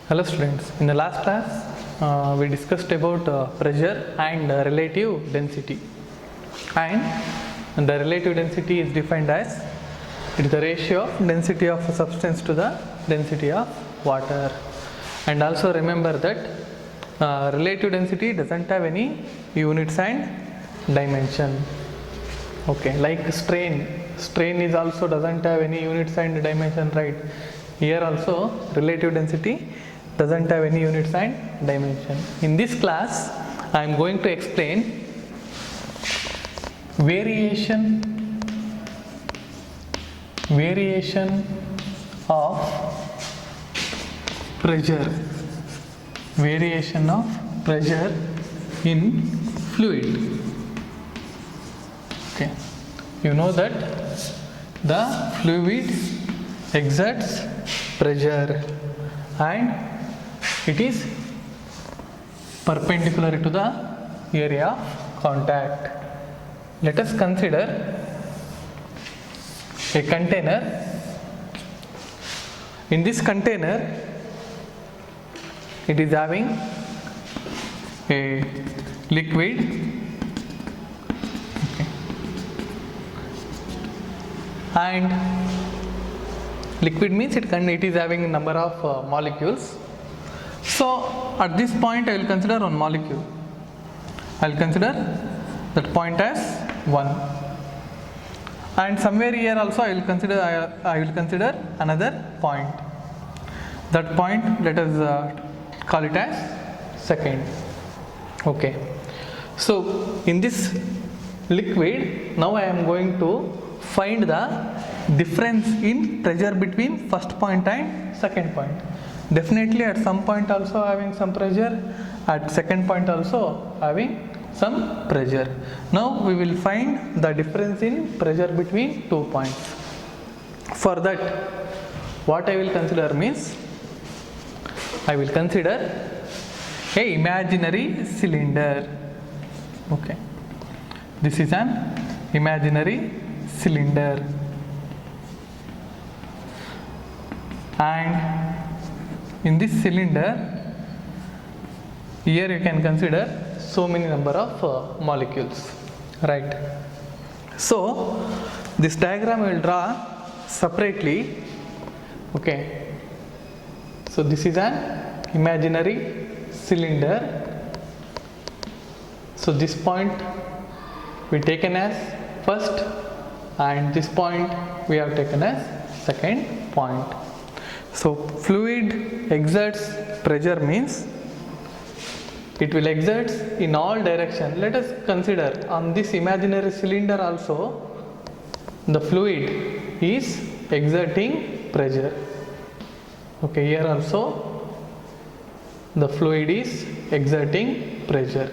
Hello students, in the last class we discussed about pressure and relative density, and the relative density is defined as it is the ratio of density of a substance to the density of water. And also remember that relative density doesn't have any units and dimension. Okay, like strain is also doesn't have any units and dimension, right? Here also relative density doesn't have any units and dimension. In this class I am going to explain variation of pressure in fluid. Okay, you know that the fluid exerts pressure and it is perpendicular to the area of contact. Let us consider a container. In this container, it is having a liquid. Okay. And liquid means it is having a number of molecules. So at this point I will consider one molecule. I will consider that point as 1. And somewhere here also I will consider another point. That point let us call it as second. Okay. So in this liquid, now I am going to find the difference in pressure between first point and second point. Definitely at some point also having some pressure, at second point also having some pressure. Now we will find the difference in pressure between 2 points. For that, what I will consider means, I will consider a imaginary cylinder. Okay, this is an imaginary cylinder, and in this cylinder, here you can consider so many number of molecules, right? So this diagram I will draw separately. Okay, so this is an imaginary cylinder. So this point we taken as first, and this point we have taken as second point. So fluid exerts pressure means it will exert in all direction. Let us consider on this imaginary cylinder also the fluid is exerting pressure. Okay, here also the fluid is exerting pressure.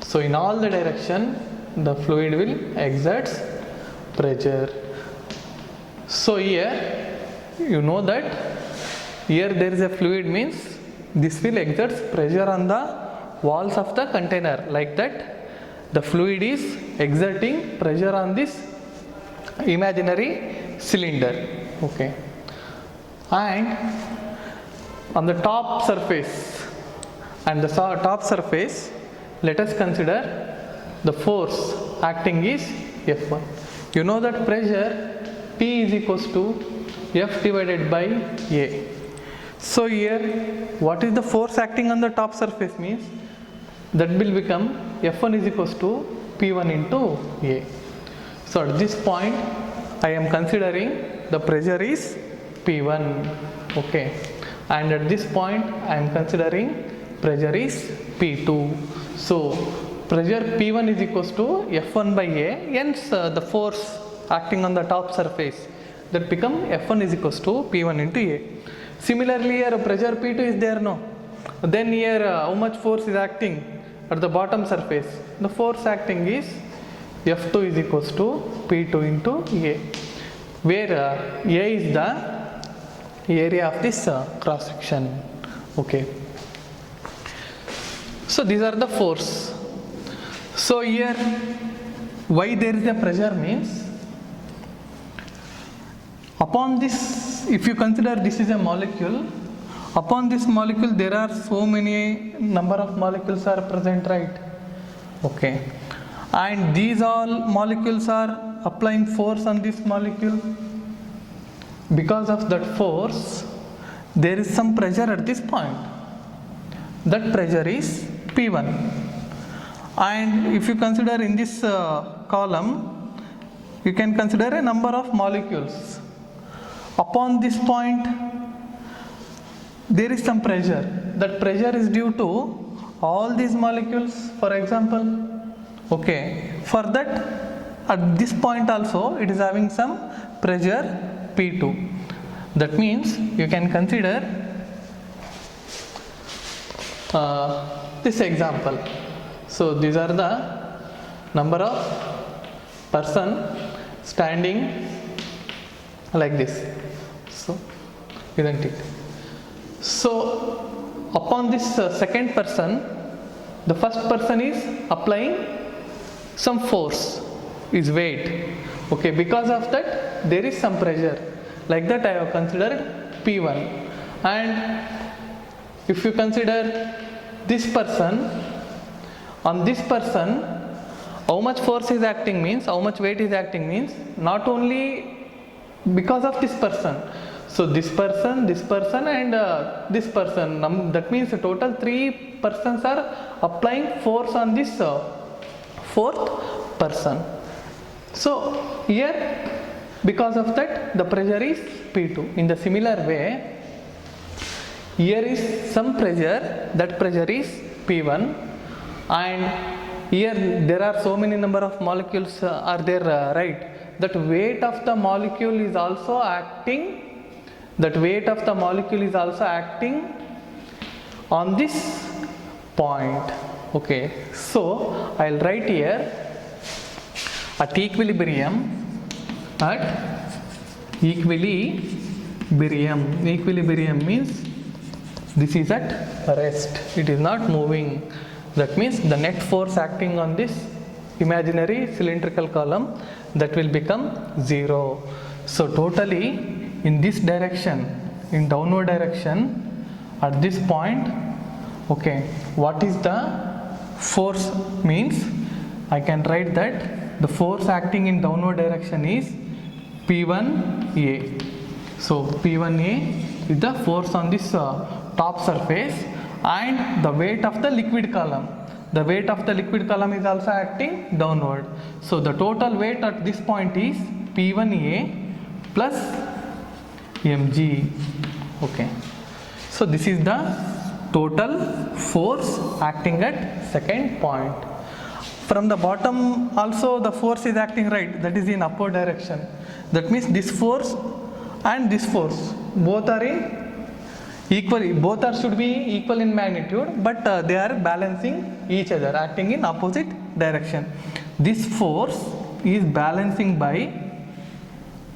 So in all the direction the fluid will exert pressure. So here you know that here there is a fluid means this will exert pressure on the walls of the container, like that the fluid is exerting pressure on this imaginary cylinder. Okay, and on the top surface let us consider the force acting is F1. You know that pressure P is equals to F divided by A. So here what is the force acting on the top surface means that will become F1 is equals to P1 into A. So at this point I am considering the pressure is P1. Okay, and at this point I am considering pressure is P2. So pressure P1 is equals to F1 by A, hence the force acting on the top surface that become F1 is equals to P1 into A. Similarly here pressure P2 is there, no? Then here how much force is acting at the bottom surface? The force acting is F2 is equals to P2 into A, where A is the area of this cross section. Okay, so these are the force. So here why there is a pressure means Upon this, if you consider this is a molecule, Upon this molecule there are so many number of molecules are present, right? Okay, and these all molecules are applying force on this molecule. Because of that force there is some pressure at this point. That pressure is P1. And if you consider in this column, you can consider a number of molecules. Upon this point there is some pressure. That pressure is due to all these molecules, for example. Okay, for that at this point also it is having some pressure P2. That means you can consider this example. So these are the number of person standing like this. So isn't it? So upon this second person, the first person is applying some force, is weight. Okay, because of that there is some pressure. Like that I have considered P1. And if you consider this person, on this person how much force is acting means, how much weight is acting means, not only because of this person. So this person and this person, that means total 3 persons are applying force on this fourth person. So here because of that the pressure is P2. In the similar way, here is some pressure, that pressure is P1, and here there are so many number of molecules are there, right? That weight of the molecule is also acting, on this point. Okay, so I'll write here at equilibrium, equilibrium means this is at rest, it is not moving. That means the net force acting on this imaginary cylindrical column, that will become 0. So totally in this direction, in downward direction at this point, okay, what is the force means, I can write that the force acting in downward direction is P1A. So P1A is the force on this top surface, and the weight of the liquid column. The weight of the liquid column is also acting downward. So the total weight at this point is P1A plus mg. Okay. So this is the total force acting at second point. From the bottom also the force is acting, right? That is in upward direction. That means this force and this force both are in equal, both are should be equal in magnitude, but they are balancing each other, acting in opposite direction. This force is balancing by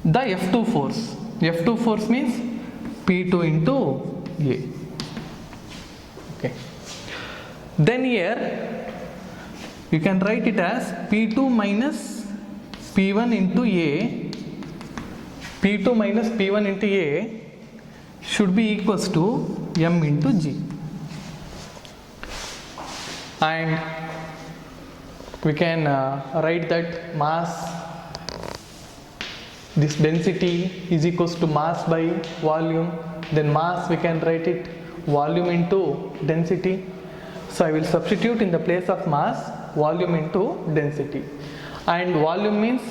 the F2 force. F2 force means P2 into A. Okay. Then here you can write it as P2 minus P1 into A. P2 minus P1 into A should be equals to M into G. And we can write that mass, this density is equals to mass by volume. Then mass we can write it volume into density. So I will substitute in the place of mass volume into density. And volume means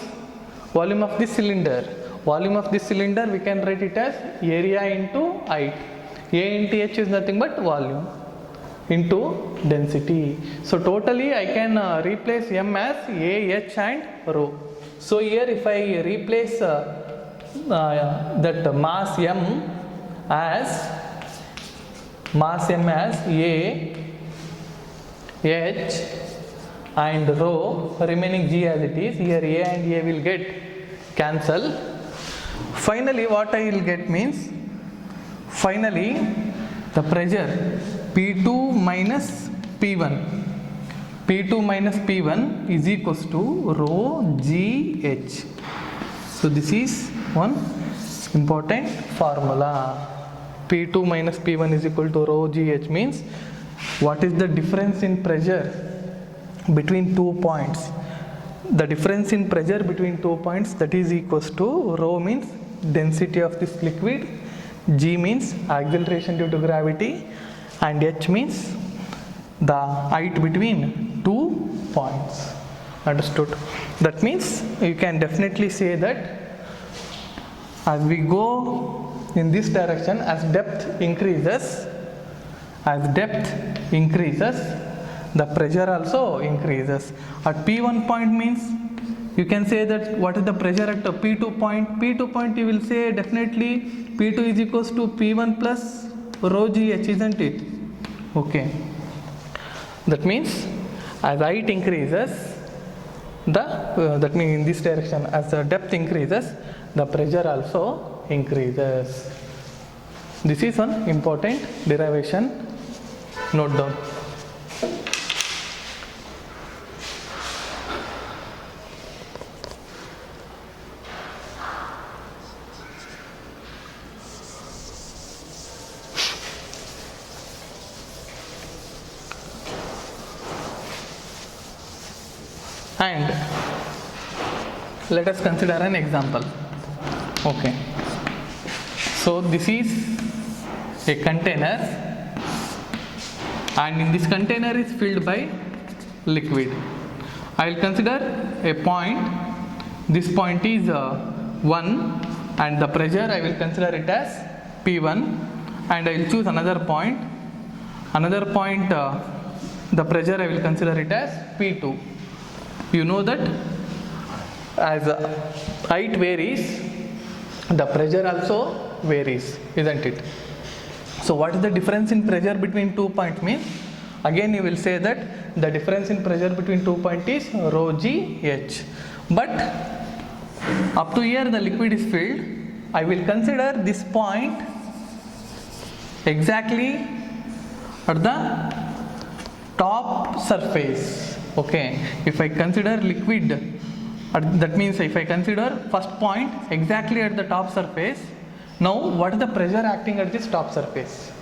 volume of this cylinder. Volume of this cylinder we can write it as area into height. A into H is nothing but volume into density. So totally I can replace M as A, H and rho. So here if I replace that mass M as A, H and rho, remaining G as it is, here A and A will get cancel. Finally what I will get means, finally the pressure P2 minus P1. P2 minus P1 is equals to rho GH. So this is one important formula. P2 minus P1 is equal to rho GH means what is the difference in pressure between 2 points? The difference in pressure between 2 points, that is equals to rho means density of this liquid, G means acceleration due to gravity, and H means the height between 2 points. Understood? That means you can definitely say that as we go in this direction, as depth increases, the pressure also increases. At P1 point means you can say that what is the pressure at the P2 point? P2 point you will say definitely P2 is equals to P1 plus rho GH, isn't it? Okay. That means as height increases, that means in this direction, as the depth increases, the pressure also increases. This is one important derivation. Note down. And let us consider an example. Okay. So this is a container, and in this container is filled by liquid. I will consider a point. This point is 1, and the pressure I will consider it as P1, and I will choose another point. The pressure I will consider it as P2. You know that as height varies, the pressure also varies, isn't it? So what is the difference in pressure between 2 points means? Again you will say that the difference in pressure between 2 points is rho GH. But up to here the liquid is filled. I will consider this point exactly at the top surface. Okay, if I consider liquid, that means if I consider first point exactly at the top surface, now what is the pressure acting at this top surface?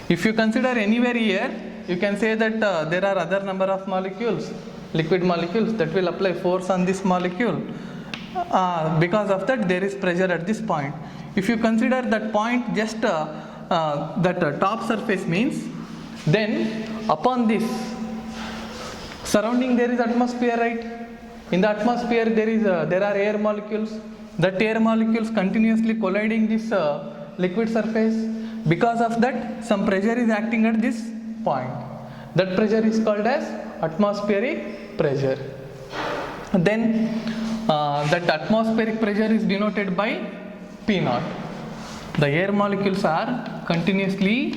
If you consider anywhere here, you can say that there are other number of molecules, liquid molecules, that will apply force on this molecule. Because of that there is pressure at this point. If you consider that point just that top surface means, then upon this surrounding there is atmosphere, right? In the atmosphere there are air molecules. That air molecules continuously colliding this liquid surface. Because of that some pressure is acting at this point. That pressure is called as atmospheric pressure. Then that atmospheric pressure is denoted by P0. The air molecules are continuously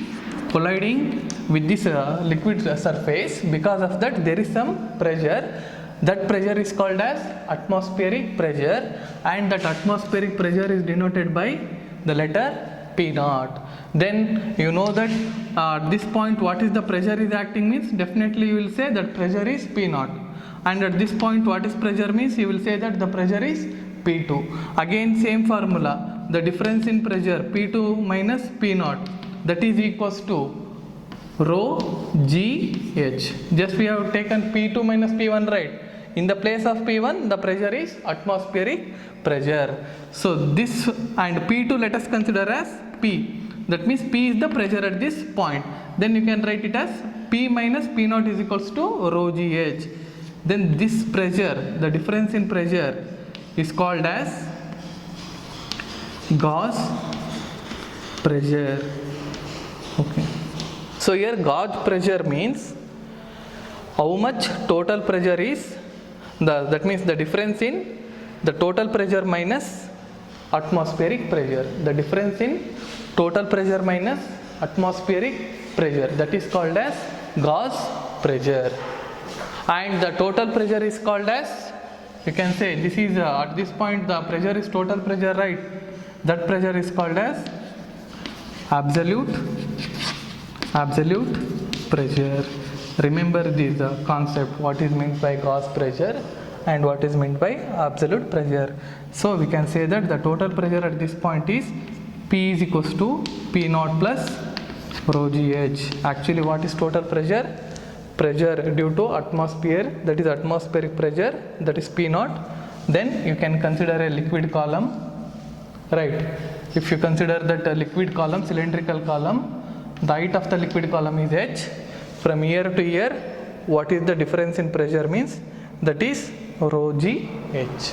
colliding with this liquid surface. Because of that there is some pressure. That pressure is called as atmospheric pressure, and that atmospheric pressure is denoted by the letter P0. Then you know that at this point what is the pressure is acting means, definitely you will say that pressure is P0. And at this point what is pressure means, you will say that the pressure is P2. Again same formula, the difference in pressure P2 minus P0, that is equals to rho GH. Just we have taken P2 minus P1, right? In the place of P1 the pressure is atmospheric pressure. So this, and P2 let us consider as P. That means P is the pressure at this point. Then you can write it as P minus P0 is equals to rho GH. Then this pressure, the difference in pressure, is called as gauge pressure. Okay. So here gauge pressure means how much total pressure is, that means the difference in the total pressure minus atmospheric pressure. The difference in total pressure minus atmospheric pressure, that is called as gauge pressure. And the total pressure is called as, you can say this is at this point the pressure is total pressure, right? That pressure is called as absolute pressure. Remember this concept, what is meant by gauge pressure and what is meant by absolute pressure. So we can say that the total pressure at this point is P is equals to P naught plus rho GH. Actually, what is total pressure? Pressure due to atmosphere, that is atmospheric pressure, that is P naught. Then you can consider a liquid column, right? If you consider that a liquid column, cylindrical column, the height of the liquid column is h. From year to year, what is the difference in pressure means? That is rho GH.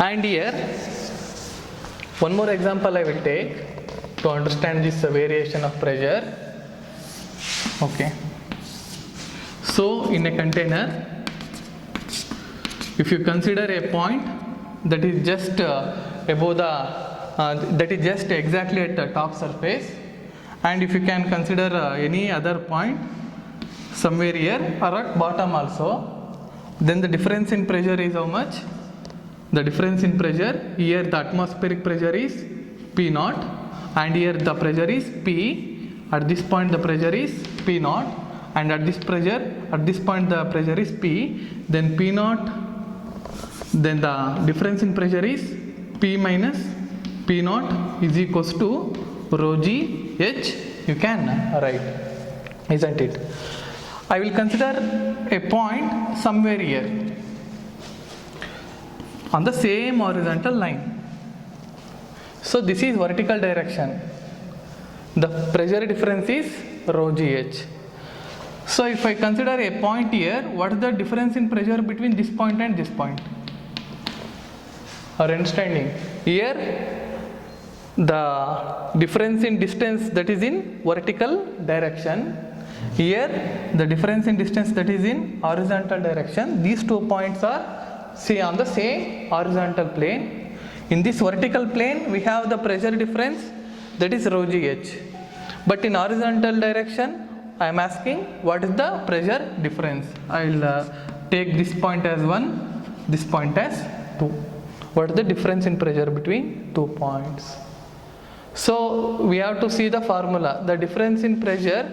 And here, one more example I will take to understand this variation of pressure. Okay. So, in a container, if you consider a point that is just above the, that is just exactly at the top surface, and if you can consider any other point somewhere here or at bottom also, then the difference in pressure is how much? The difference in pressure, here the atmospheric pressure is P naught, and here the pressure is P. At this point the pressure is P naught, and at this point the pressure is P. Then P naught, then the difference in pressure is P minus P naught is equals to rho GH. You can write, isn't it? I will consider a point somewhere here on the same horizontal line. So this is vertical direction. The pressure difference is rho GH. So if I consider a point here, what is the difference in pressure between this point and this point? Are you understanding? Here the difference in distance, that is in vertical direction. Here the difference in distance, that is in horizontal direction. These 2 points are on the same horizontal plane. In this vertical plane we have the pressure difference, that is rho GH. But in horizontal direction I am asking what is the pressure difference. I will take this point as 1, this point as 2. What is the difference in pressure between 2 points? So we have to see the formula. The difference in pressure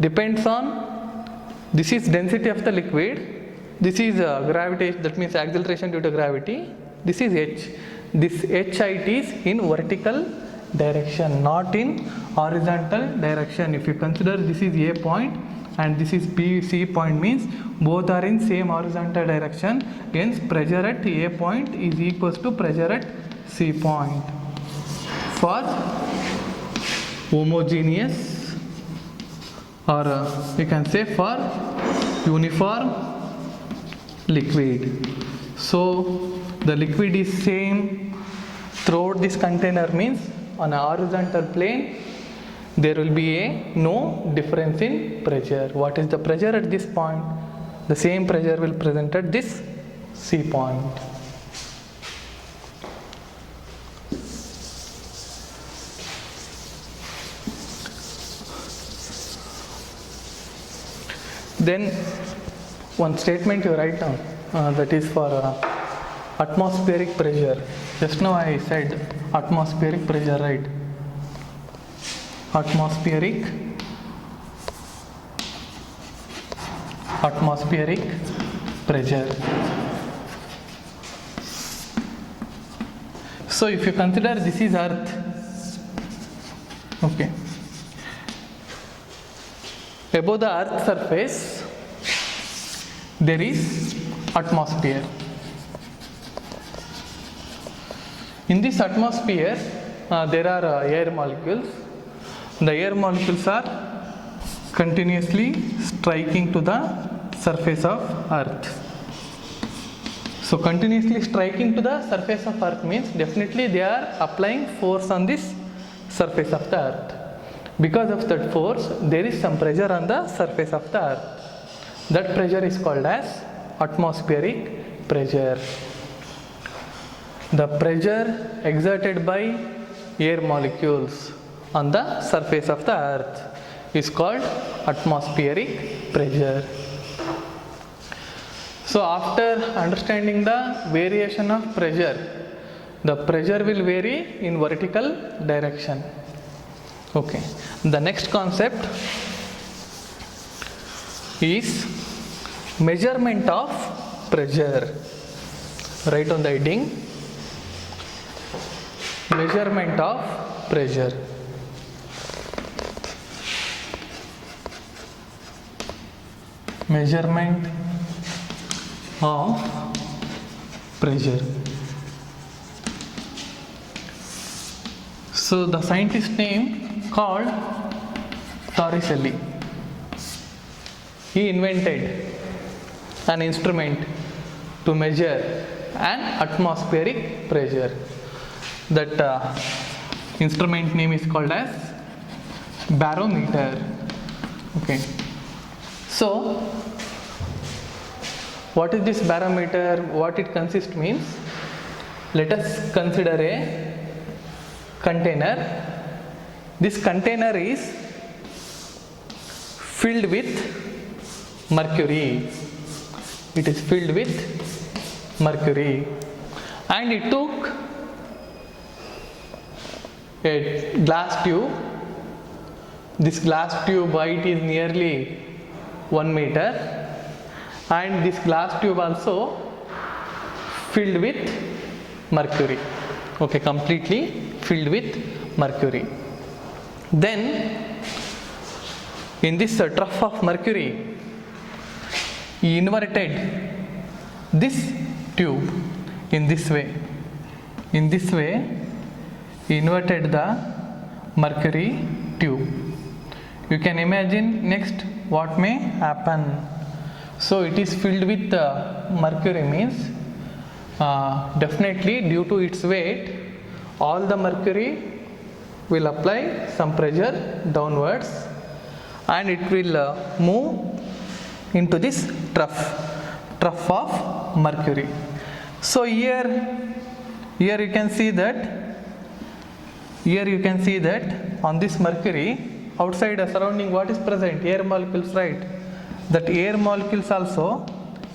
depends on, this is density of the liquid, this is gravity, that means acceleration due to gravity, this is h. This h height is in vertical direction, not in horizontal direction. If you consider this is A point and this is C point, means both are in same horizontal direction, hence pressure at A point is equals to pressure at C point. For homogeneous, or you can say for uniform liquid. So the liquid is same throughout this container, means on a horizontal plane there will be no difference in pressure. What is the pressure at this point? The same pressure will present at this C point. Then one statement you write down, that is for atmospheric pressure. Just now I said atmospheric pressure, right? Atmospheric pressure. So if you consider this is earth, okay, above the earth surface there is atmosphere. In this atmosphere there are air molecules. The air molecules are continuously striking to the surface of earth. So continuously striking to the surface of earth means definitely they are applying force on this surface of the earth. Because of that force there is some pressure on the surface of the earth. That pressure is called as atmospheric pressure. The pressure exerted by air molecules on the surface of the earth is called atmospheric pressure. So after understanding the variation of pressure, the pressure will vary in vertical direction. Okay. The next concept, is measurement of pressure. Write on the heading, measurement of pressure. Measurement of pressure. So the scientist name called Torricelli. He invented an instrument to measure an atmospheric pressure. That instrument name is called as barometer. Okay. So what is this barometer? What it consists means, let us consider a container. This container is filled with mercury. It is filled with mercury, and it took a glass tube. This glass tube height is nearly 1 meter, and this glass tube also filled with mercury. Okay, completely filled with mercury. Then in this trough of mercury, he inverted this tube in this way. In this way, he inverted the mercury tube. You can imagine next what may happen. So it is filled with mercury means definitely due to its weight, all the mercury will apply some pressure downwards, and it will move into this trough of mercury. So here you can see that on this mercury, outside surrounding what is present? Air molecules, right? That air molecules also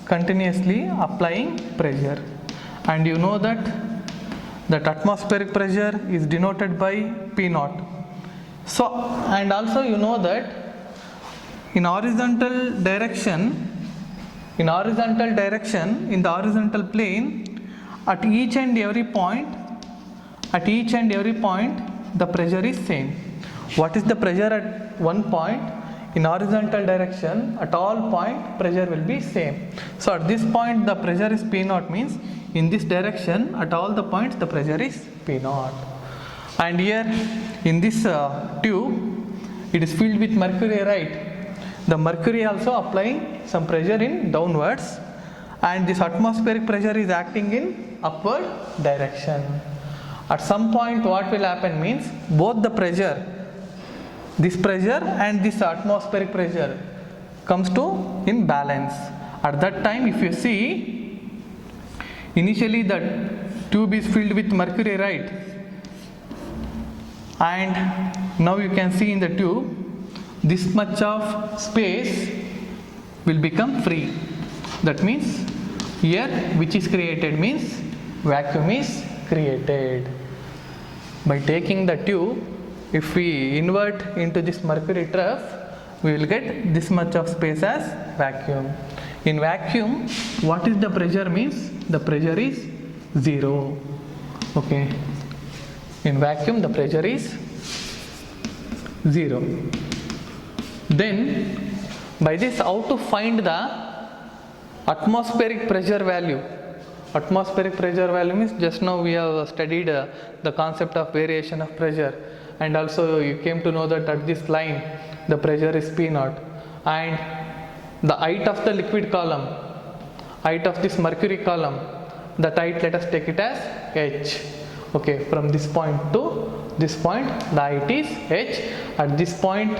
continuously applying pressure, and you know that atmospheric pressure is denoted by P0. So, and also you know that in horizontal direction, in the horizontal plane, at each and every point, the pressure is same. What is the pressure at one point? In horizontal direction, at all point pressure will be same. So at this point the pressure is P0, means in this direction at all the points the pressure is P0. And here in this tube, it is filled with mercury, right? The mercury also applying some pressure in downwards, and this atmospheric pressure is acting in upward direction. At some point what will happen means, both the pressure, this pressure and this atmospheric pressure comes to in balance. At that time, if you see, initially the tube is filled with mercury, right? And now you can see in the tube, this much of space will become free. That means here which is created means vacuum is created. By taking the tube, if we invert into this mercury trough, we will get this much of space as vacuum. In vacuum, what is the pressure means? The pressure is 0. Okay. In vacuum, the pressure is 0. Then, by this, how to find the atmospheric pressure value? Atmospheric pressure value means, just now we have studied the concept of variation of pressure, and also you came to know that at this line the pressure is P0, and the height of the liquid column, height of this mercury column, that height let us take it as h. Okay, from this point to this point the height is h. At this point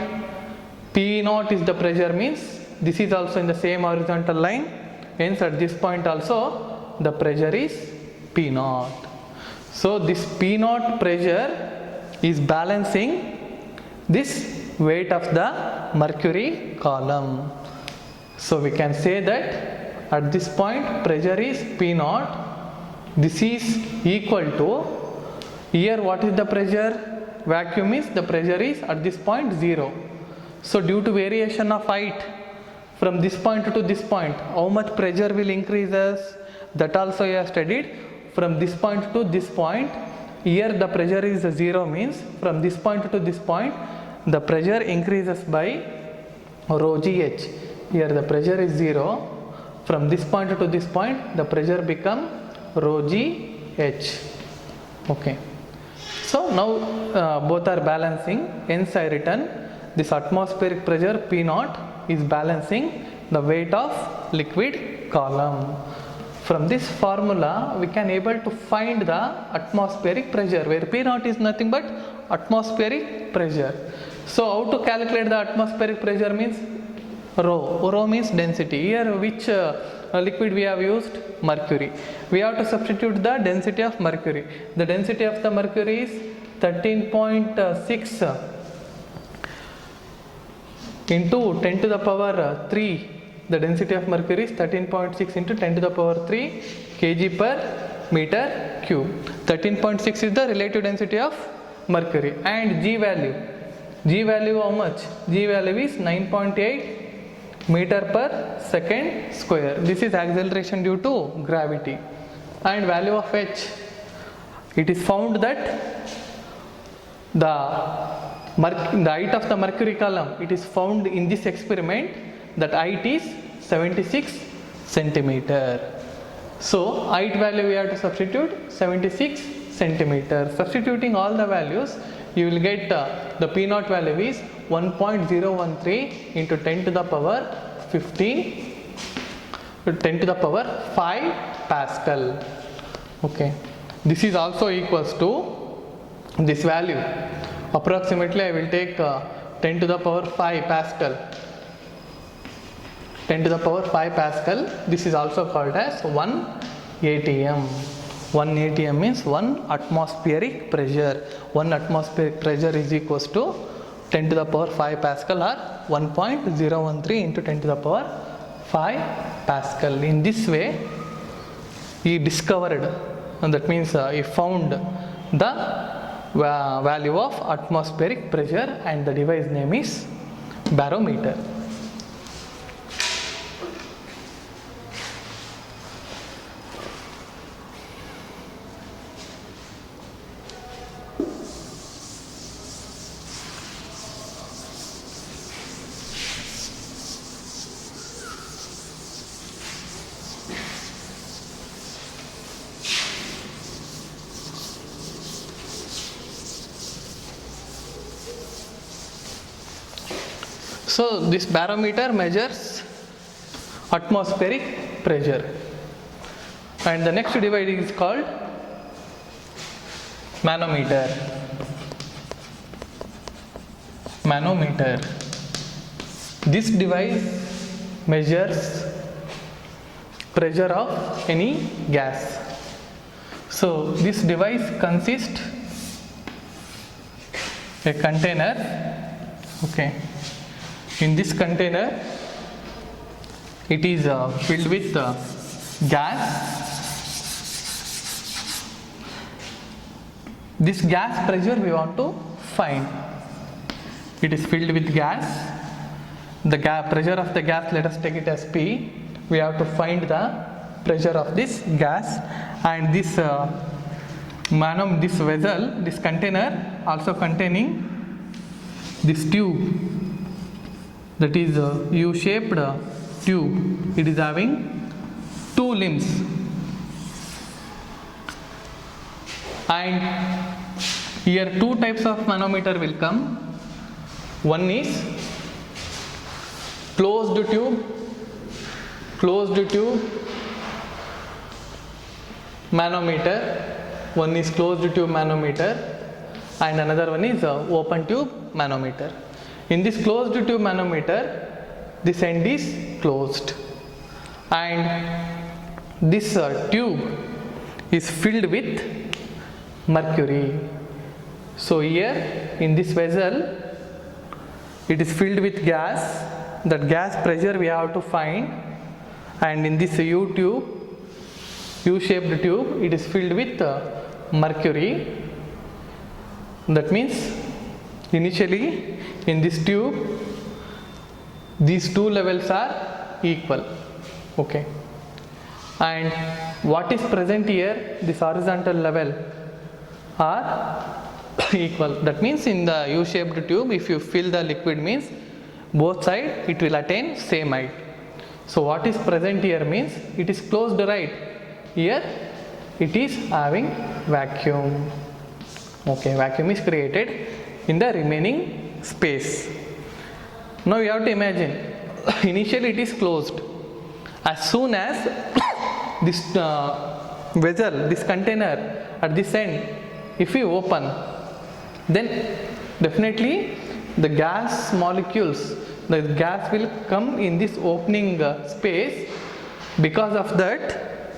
P0 is the pressure, means this is also in the same horizontal line, hence at this point also the pressure is P0. So this P0 pressure is balancing this weight of the mercury column. So we can say that at this point pressure is P0. This is equal to, here what is the pressure? Vacuum is, the pressure is at this point 0. So due to variation of height from this point to this point, how much pressure will increases? That also you have studied. From this point to this point, here the pressure is 0, means from this point to this point the pressure increases by rho gh. Here the pressure is 0. From this point to this point the pressure become rho gh. Okay. So now both are balancing. Hence I written this atmospheric pressure P0 is balancing the weight of liquid column. From this formula we can able to find the atmospheric pressure, where P0 is nothing but atmospheric pressure. So how to calculate the atmospheric pressure means rho. Rho means density. Here which liquid we have used? Mercury. We have to substitute the density of mercury. The density of the mercury is 13.6 into 10 to the power 3. The density of mercury is 13.6 into 10 to the power 3 kg per meter cube. 13.6 is the relative density of mercury. And G value. G value how much? G value is 9.8 meter per second square. This is acceleration due to gravity. And value of H. It is found that the height of the mercury column, it is found in this experiment that height is 76 centimeter. So height value we have to substitute 76 centimeter. Substituting all the values, you will get the P0 value is 1.013 into 10 to the power 15 10 to the power 5 Pascal. Okay. This is also equals to this value. Approximately I will take 10 to the power 5 Pascal. 10 to the power 5 Pascal. This is also called as 1 atm. 1 atm means 1 atmospheric pressure. 1 atmospheric pressure is equals to 10 to the power 5 Pascal or 1.013 into 10 to the power 5 Pascal. In this way he discovered, and that means he found the value of atmospheric pressure, and the device name is barometer. So this barometer measures atmospheric pressure, and the next device is called manometer. Manometer. This device measures pressure of any gas. So this device consists a container. Okay. In this container, it is filled with gas. This gas pressure we want to find. It is filled with gas. The pressure of the gas, let us take it as P. We have to find the pressure of this gas, and this this vessel, this container also containing this tube. That is a U-shaped tube. It is having two limbs, and here two types of manometer will come. One is closed tube manometer. One is closed tube manometer, and another one is open tube manometer. In this closed tube manometer, this end is closed, and this tube is filled with mercury. So here in this vessel, it is filled with gas. That gas pressure we have to find, and in this U-shaped tube, it is filled with mercury. That means initially in this tube these two levels are equal. Okay, and what is present here, this horizontal level are equal. That means in the U-shaped tube, if you fill the liquid means both sides it will attain same height. So what is present here means it is closed, right? Here it is having vacuum. Okay, vacuum is created in the remaining space. Now you have to imagine, initially it is closed. As soon as this vessel, this container at this end, if we open, then definitely the gas molecules, the gas will come in this opening space. Because of that,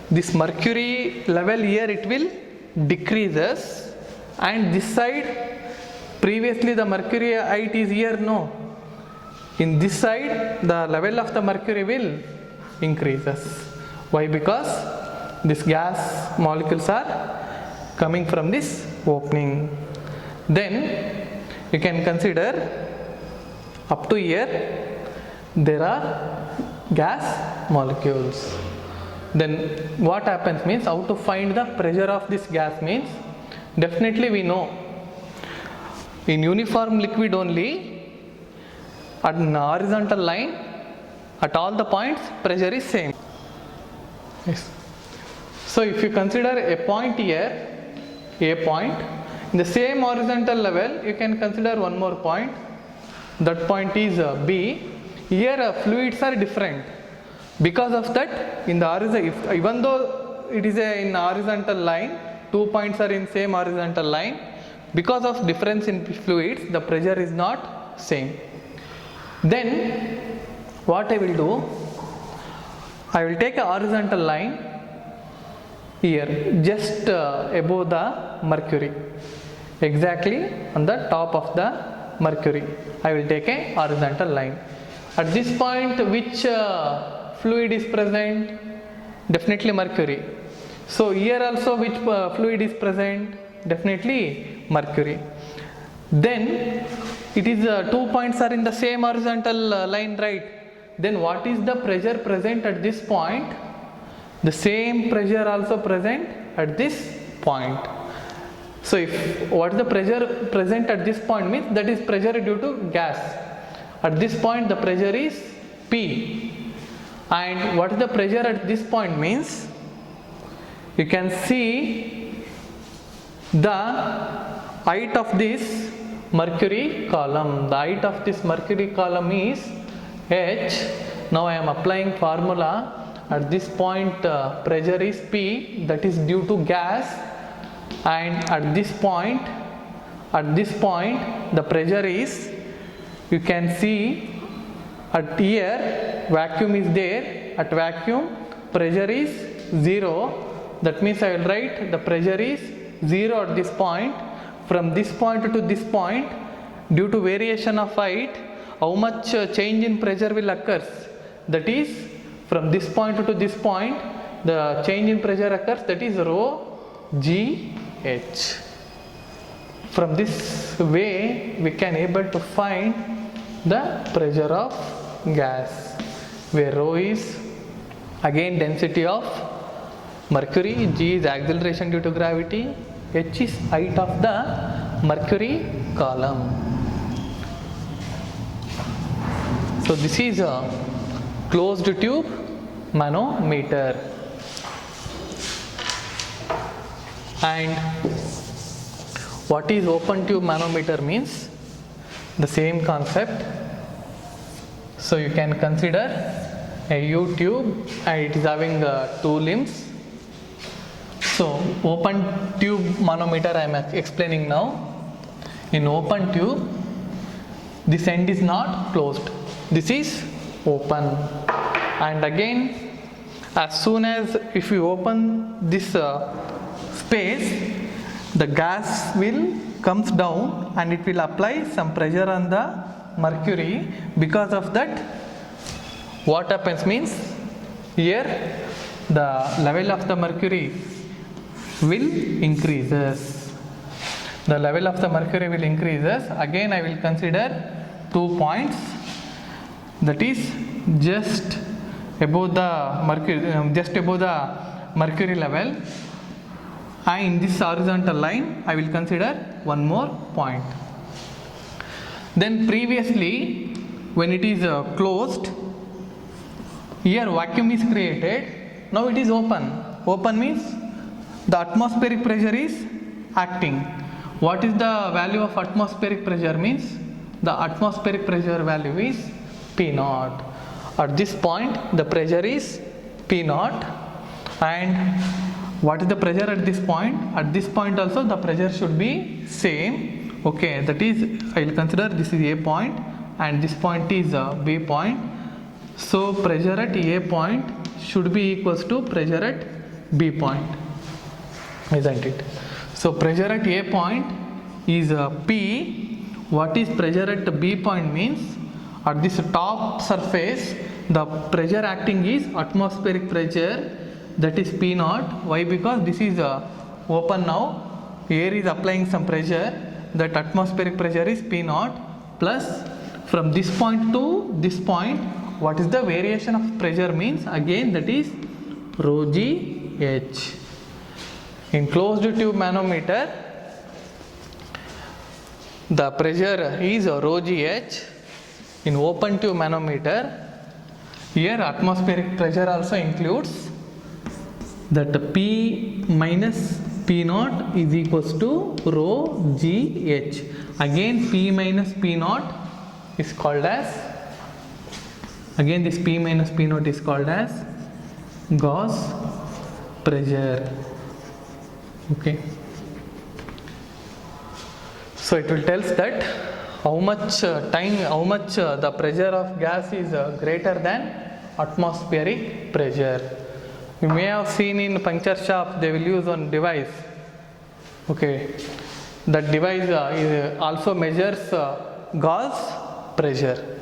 this mercury level here it will decreases, and this side, previously the mercury height is here, no. In this side, the level of the mercury will increases. Why? Because these gas molecules are coming from this opening. Then you can consider up to here there are gas molecules. Then what happens means, how to find the pressure of this gas means, definitely we know in uniform liquid only, at an horizontal line, at all the points pressure is same. Yes. So if you consider a point here, a point, in the same horizontal level you can consider one more point, that point is B. Here fluids are different. Because of that, in the horizontal, even though it is in horizontal line, 2 points are in same horizontal line, because of difference in fluids, the pressure is not same. Then what I will do, I will take a horizontal line here just above the mercury, exactly on the top of the mercury. I will take a horizontal line. At this point, which fluid is present? Definitely mercury. So here also which fluid is present? Definitely mercury. Then it is 2 points are in the same horizontal line, right? Then what is the pressure present at this point? The same pressure also present at this point. So if what is the pressure present at this point means, that is pressure due to gas. At this point the pressure is P. And what is the pressure at this point means, you can see the height of this mercury column. The height of this mercury column is H. Now I am applying formula. At this point pressure is P, that is due to gas, and at this point the pressure is, you can see at here vacuum is there, at vacuum pressure is 0. That means I will write the pressure is 0 at this point. From this point to this point, due to variation of height, how much change in pressure will occur? That is, from this point to this point, the change in pressure occurs, that is rho GH. From this way, we can able to find the pressure of gas, where rho is again density of mercury, G is acceleration due to gravity, H is height of the mercury column. So this is a closed tube manometer. And what is open tube manometer means? The same concept. So you can consider a U tube and it is having 2 limbs. So open tube manometer I am explaining now. In open tube, this end is not closed, this is open. And again, as soon as if you open this space, the gas will comes down and it will apply some pressure on the mercury. Because of that, what happens means, here the level of the mercury will increases. The level of the mercury will increases. Again I will consider 2 points. that is just above the mercury level, and in this horizontal line I will consider one more point. Then previously when it is closed, here vacuum is created, now it is open. Open means the atmospheric pressure is acting. What is the value of atmospheric pressure? Means the atmospheric pressure value is P naught. At this point the pressure is P naught, and what is the pressure at this point? At this point also the pressure should be same. Okay, that is, I will consider this is A point and this point is B point. So pressure at A point should be equals to pressure at B point, isn't it? So pressure at A point is P. What is pressure at B point means, at this top surface the pressure acting is atmospheric pressure, that is P naught. Why? Because this is open now, air is applying some pressure, that atmospheric pressure is P naught, plus from this point to this point what is the variation of pressure means, again that is rho g h. In closed tube manometer the pressure is rho g h. In open tube manometer, here atmospheric pressure also includes, that P minus P naught is equals to rho g h. Again P minus P naught is called as, again this P minus P naught is called as Gauss pressure. Okay, so it will tells that how much the pressure of gas is greater than atmospheric pressure. You may have seen in puncture shop they will use one device. Okay, that device also measures Gauss pressure.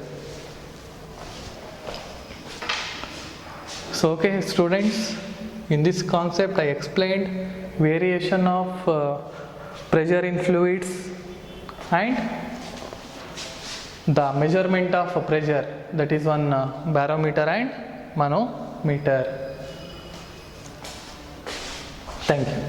So okay students, in this concept I explained variation of pressure in fluids and the measurement of pressure, that is one barometer and manometer. Thank you.